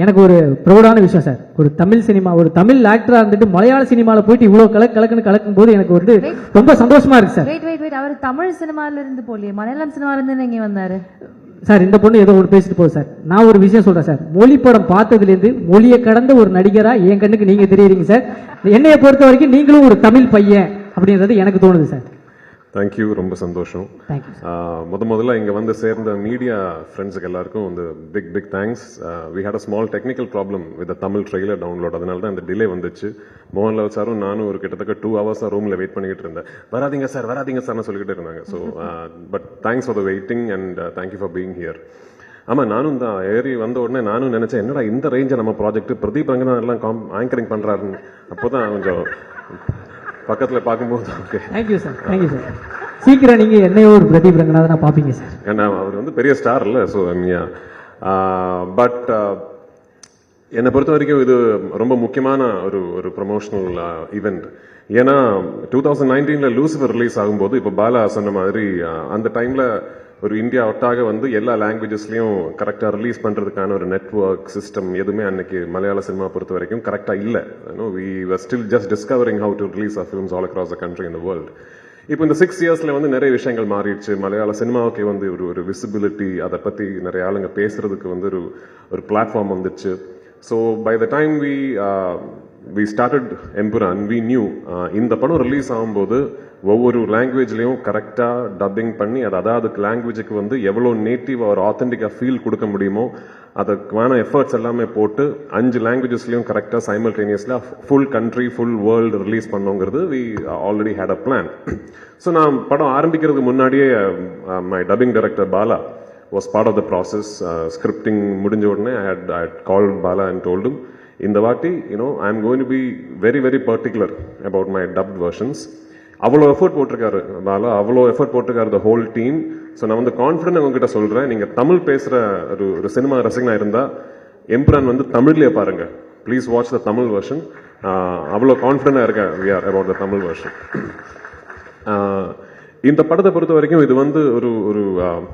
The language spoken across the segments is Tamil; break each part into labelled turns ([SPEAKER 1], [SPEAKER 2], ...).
[SPEAKER 1] எனக்கு ஒரு ப்ரௌடான விஷயம் சார். ஒரு தமிழ் சினிமா, ஒரு தமிழ் ஆக்டரா இருந்துட்டு மலையாள சினிமாவில் போயிட்டு இவ்வளவு கலக்குன்னு கலக்கும் போது எனக்கு வந்து ரொம்ப சந்தோஷமா இருக்கு சார்.
[SPEAKER 2] வெயிட் அவர் தமிழ் சினிமால இருந்து போலியே, மலையாளம் சினிமால இருந்து இங்க வந்தாரு
[SPEAKER 1] சார். இந்த பொண்ணு ஏதோ ஒன்று பேசிட்டு போகுது சார். நான் ஒரு விஷயம் சொல்றேன் சார். மொழி படம் பார்த்ததுலேருந்து மொழியை கடந்த ஒரு நடிகரா என் கண்ணுக்கு நீங்க தெரியுறீங்க சார். என்னைய பொறுத்த வரைக்கும் நீங்களும் ஒரு தமிழ் பையன் அப்படின்றது எனக்கு தோணுது சார்.
[SPEAKER 3] தேங்க்யூ, ரொம்ப சந்தோஷம். முதல்ல இங்கே வந்து சேர்ந்த மீடியா ஃப்ரெண்ட்ஸுக்கு எல்லாருக்கும் வந்து big thanks. We had a small technical problem with Tamil trailer download, அதனால தான் இந்த டிலே வந்துச்சு. மோகன்லால் சாரும் நானும் ஒரு கிட்டத்தட்ட 2 hours ரூமில் வெயிட் பண்ணிக்கிட்டு இருந்தேன். வராதிங்க சார்னு சொல்லிக்கிட்டு இருந்தாங்க. So but thanks for the waiting and thank you for being here. ஆமாம், நானும் தான் ஏறி வந்த உடனே நானும் நினச்சேன், என்னடா இந்த ரேஞ்சை நம்ம ப்ராஜெக்ட் பிரதீப் ரங்கநாதன் எல்லாம் ஆங்கரிங் பண்ணுறாருன்னு. அப்போ தான் கொஞ்சம் பக்கத்தில் பார்க்கும்போது okay.
[SPEAKER 1] Thank you sir, thank you sir. சீக்கிரம் நீங்க என்னையோ ஒரு பிரதீப் ரங்கநாதனா பார்ப்பீங்க சார்.
[SPEAKER 3] ஏன்னா அவர் வந்து பெரிய ஸ்டார் இல்லை. ஸோ பட் என்னை பொறுத்த வரைக்கும் இது ரொம்ப முக்கியமான ஒரு ப்ரொமோஷனல் ஈவெண்ட். ஏன்னா 2019 லூசிஃபர் ரிலீஸ் ஆகும்போது இப்போ பாலா சொன்ன மாதிரி அந்த டைம்ல ஒரு இந்தியா ஒட்டாக வந்து எல்லா லாங்குவேஜஸ்லயும் கரெக்டாக ரிலீஸ் பண்றதுக்கான ஒரு நெட்வொர்க் சிஸ்டம் எதுவுமே அன்னைக்கு மலையாள சினிமா பொறுத்த வரைக்கும் கரெக்டாக இல்லை. We were still just discovering how to release our films all across the country in the world. இப்போ இந்த 6 yearsல வந்து நிறைய விஷயங்கள் மாறிடுச்சு. மலையாள சினிமாவுக்கு வந்து ஒரு விசிபிலிட்டி, அதை பத்தி நிறைய ஆளுங்க பேசுறதுக்கு வந்து ஒரு பிளாட்ஃபார்ம் வந்துச்சு. So by the time we started Empuraan, we knew இந்த படம் ரிலீஸ் ஆகும்போது ஒவ்வொரு லாங்குவேஜ்லையும் கரெக்டாக டப்பிங் பண்ணி அதாவது லாங்குவேஜுக்கு வந்து எவ்வளோ நேட்டிவ் ஒரு ஆத்தென்டிக்காக ஃபீல் கொடுக்க முடியுமோ அதுக்கான எஃபர்ட்ஸ் எல்லாமே போட்டு 5 லாங்குவேஜஸ்லையும் கரெக்டாக சைமல்டேனியஸில் full country full world release பண்ணோங்கிறது we already had a plan. So நான் படம் ஆரம்பிக்கிறதுக்கு முன்னாடியே my dubbing director Bala was part of the process. Scripting முடிஞ்ச உடனே I had called Bala and told him, இந்த வாட்டி I am going to be very very particular about my dubbed versions. அவ்வளோ எஃபர்ட் போட்டிருக்காரு பாலா, அவ்வளோ எஃபர்ட் போட்டிருக்காரு the whole team. ஸோ நான் வந்து கான்ஃபிடென்ட் உங்ககிட்ட சொல்றேன், நீங்க தமிழ் பேசுற ஒரு சினிமா ரசிகனா இருந்தா எம்புரான் வந்து தமிழ்லயே பாருங்க. Please watch the Tamil version. அவ்வளோ கான்ஃபிடென்டா இருக்கேன் we are about the Tamil version. இந்த படத்தை பொறுத்த வரைக்கும் இது வந்து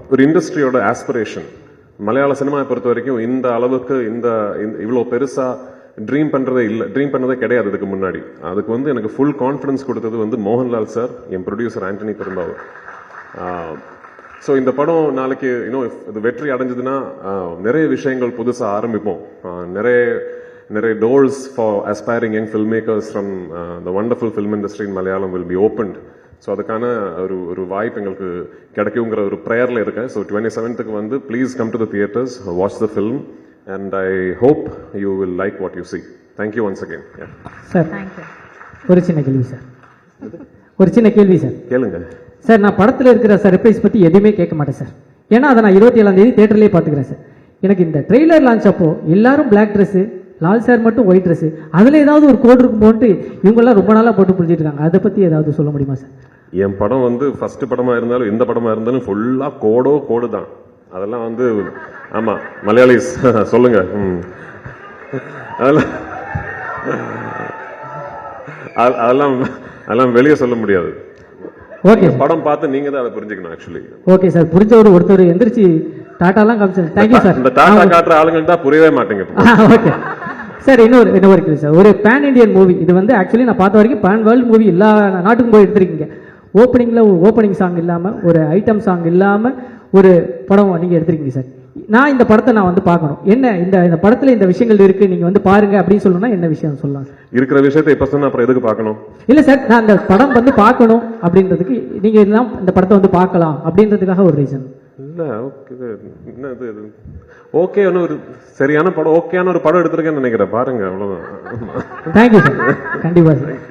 [SPEAKER 3] ஒரு இண்டஸ்ட்ரியோட ஆஸ்பிரேஷன். மலையாள சினிமாவை பொறுத்த வரைக்கும் இந்த அளவுக்கு இவ்வளோ பெருசா ட்ரீம் பண்ணதே கிடையாது இதுக்கு முன்னாடி. அதுக்கு வந்து எனக்கு ஃபுல் கான்ஃபிடன்ஸ் கொடுத்தது வந்து மோகன்லால் சார், என் ப்ரொடியூசர் ஆண்டனி பெரும்பாவூர். ஸோ இந்த படம் நாளைக்கு இது வெற்றி அடைஞ்சதுன்னா நிறைய விஷயங்கள் புதுசாக ஆரம்பிப்போம். நிறைய doors for aspiring young filmmakers from the wonderful film industry in Malayalam will be opened. So அதுக்கான ஒரு வாய்ப்பு எங்களுக்கு கிடைக்குங்கிற ஒரு ப்ரேயரில் இருக்கேன். ஸோ 27th வந்து please come to the theatres, watch the film and I hope you will like what you see. Thank you once again.
[SPEAKER 1] Sir ஒரு சின்ன கேள்வி சார்.
[SPEAKER 3] கேளுங்க
[SPEAKER 1] சார். நான் படத்தில் இருக்கிற சர்ப்ரைஸ் பற்றி எதுவுமே கேட்க மாட்டேன் சார். ஏன்னா அதை நான் 27ஆம் தேதி தியேட்டர்லேயே பார்த்துக்கிறேன் சார். எனக்கு இந்த ட்ரெய்லர் லான்ச் அப்போ எல்லாரும் பிளாக் ட்ரெஸ்ஸு, லால் சார் மட்டும் ஒயிட் ட்ரெஸ்ஸு, அதில் ஏதாவது ஒரு கோட் இருக்கும் போட்டு இவங்கெல்லாம் ரொம்ப நாளாக போட்டு புரிஞ்சிட்டு இருக்காங்க. அதை பற்றி ஏதாவது சொல்ல முடியுமா சார்? என்
[SPEAKER 3] படம் வந்து ஃபர்ஸ்ட் படமா இருந்தாலும் எந்த படமா இருந்தாலும் ஃபுல்லா கோடு தான். அதெல்லாம் வந்து ஆமா மலையாளிஸ் சொல்லுங்க. அதெல்லாம் வெளியே சொல்ல முடியாது.
[SPEAKER 1] ஓகே,
[SPEAKER 3] படம் பார்த்து நீங்க தான் அதை புரிஞ்சுக்கணும். ஆக்சுவலி ஓகே
[SPEAKER 1] சார், புரிஞ்சவர் ஒருத்தர் எந்திரிச்சு டாட்டாலாம் காமிச்சார். Thank you sir.
[SPEAKER 3] இந்த டாட்டா காட்டுற ஆளுங்களுக்கு தான் புரியவே மாட்டேங்க.
[SPEAKER 1] ஓகே சார், இன்னொரு கேள்வி சார். ஒரு பேன் இண்டியன் மூவி இது வந்து ஆக்சுவலி நான் பார்த்த வரைக்கும் பேன் வேர்ல்டு மூவி எல்லா நாட்டுக்கும் போய் எடுத்திருக்கீங்க. ஓப்பனிங் சாங் இல்லாமல், ஒரு ஐட்டம் சாங் இல்லாமல் ஒரு படம் நீங்கள் எடுத்திருக்கீங்க சார். நான் இந்த படத்தை வந்து பார்க்கணும். என்ன இந்த படத்தில் இந்த விஷயங்கள் இருக்கு, நீங்க வந்து பாருங்க அப்படின்னு சொல்லணும்னா என்ன விஷயம் சொல்லலாம்?
[SPEAKER 3] இருக்கிற விஷயத்தை இப்ப சொன்னா அப்புறம் எதுக்கு பார்க்கணும்?
[SPEAKER 1] இல்ல சார், நான் இந்த படம் வந்து பார்க்கணும் அப்படின்றதுக்கு நீங்க எல்லாம் இந்த படத்தை வந்து பார்க்கலாம் அப்படின்றதுக்காக ஒரு ரீசன்.
[SPEAKER 3] இல்ல ஓகே, ஒரு சரியான படம், ஓகேயான ஒரு படம் எடுத்திருக்கேன்னு நினைக்கிறேன். பாருங்க, அவ்வளவுதான்.
[SPEAKER 1] Thank you sir. கண்டிப்பா சார்.